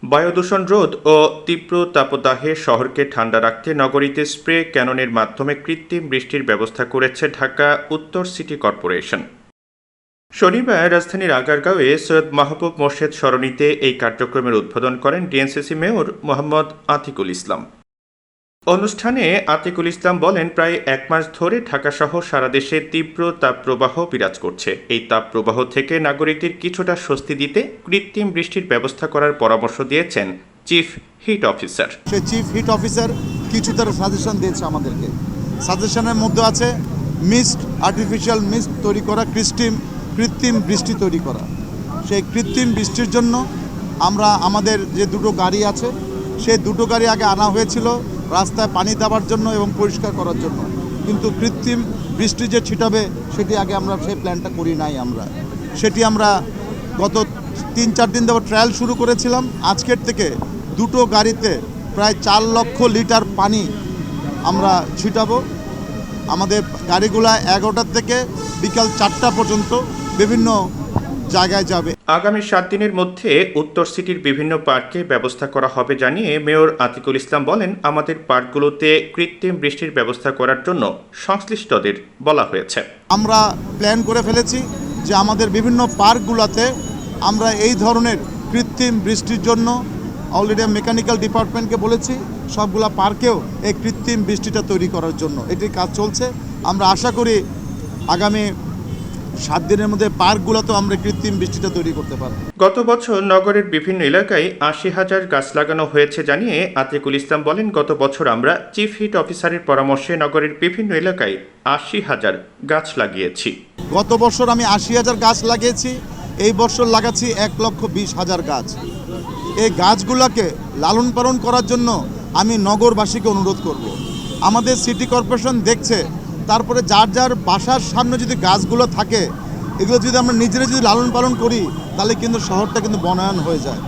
বায়ুদূষণ রোধ ও তীব্র তাপদাহে শহরকে ঠান্ডা রাখতে নগরীতে স্প্রে ক্যাননের মাধ্যমে কৃত্রিম বৃষ্টির ব্যবস্থা করেছে ঢাকা উত্তর সিটি কর্পোরেশন। শনিবার রাজধানীর আগারগাঁওয়ে সৈয়দ মাহবুব মোর্শেদ সরণিতে এই কার্যক্রমের উদ্বোধন করেন ডিএনসিসি মেয়র মোহাম্মদ আতিকুল ইসলাম। অনুষ্ঠানে আতিকুল ইসলাম বলেন, প্রায় এক মাস ধরে ঢাকাসহ সারা দেশে তীব্র তাপপ্রবাহ বিরাজ করছে। এই তাপপ্রবাহ থেকে নাগরিকদের কিছুটা স্বস্তি দিতে কৃত্রিম বৃষ্টির ব্যবস্থা করার পরামর্শ দিয়েছেন চিফ হিট অফিসার। সেই চিফ হিট অফিসার কিছু তার সাজেশন দিয়েছে আমাদেরকে। সাজেশনের মধ্যে আছে আর্টিফিশিয়াল মিস্ট তৈরি করা, কৃত্রিম বৃষ্টি তৈরি করা। সেই কৃত্রিম বৃষ্টির জন্য আমরা আমাদের যে দুটো গাড়ি আছে, সেই দুটো গাড়ি আগে আনা হয়েছিল রাস্তায় পানি দেওয়ার জন্য এবং পরিষ্কার করার জন্য, কিন্তু কৃত্রিম বৃষ্টি যে ছিটাবে সেটি আগে আমরা সেই প্ল্যানটা করি নাই। সেটি আমরা গত 3-4 দিন ধরে ট্রায়াল শুরু করেছিলাম। আজকের থেকে দুটো গাড়িতে প্রায় 4 লক্ষ লিটার পানি আমরা ছিটাবো। আমাদের গাড়িগুলা 11টা থেকে বিকাল 4টা পর্যন্ত বিভিন্ন জায়গায় যাবে। আগামী 7 দিনের মধ্যে উত্তর সিটির বিভিন্ন পার্কে ব্যবস্থা করা হবে জানিয়ে মেয়র আতিকুল ইসলাম বলেন, আমাদের পার্কগুলোতে কৃত্রিম বৃষ্টির ব্যবস্থা করার জন্য সংশ্লিষ্টদের বলা হয়েছে। আমরা প্ল্যান করে ফেলেছি যে আমাদের বিভিন্ন পার্কগুলোতে আমরা এই ধরনের কৃত্রিম বৃষ্টির জন্য অলরেডি মেকানিক্যাল ডিপার্টমেন্টকে বলেছি সবগুলা পার্কেও এই কৃত্রিম বৃষ্টিটা তৈরি করার জন্য এটির কাজ চলছে। আমরা আশা করি আগামী 7 দিনের মধ্যে পার্কগুলোতেও আমরা কৃত্রিম বৃষ্টিটা তৈরি করতে পারব। গত বছর নগরের বিভিন্ন এলাকায় 80,000 গাছ লাগানো হয়েছে জানিয়ে আতিকুল ইসলাম বলেন, গত বছর আমরা চিফ হিট অফিসারের পরামর্শে নগরের বিভিন্ন এলাকায় 80,000 গাছ লাগিয়েছি। গত বছর আমি 80,000 গাছ লাগিয়েছি, এই বছর লাগাচ্ছি 1,20,000 গাছ। এই গাছগুলোকে লালন পালন করার জন্য আমি নগরবাসীকে অনুরোধ করব। আমাদের সিটি কর্পোরেশন দেখছে, তারপরে যার যার বাসার সামনে যদি গাছগুলো থাকে, এগুলো যদি আমরা নিজেরা যদি লালন পালন করি, তাহলে কিন্তু শহরটা কিন্তু বনায়ন হয়ে যায়।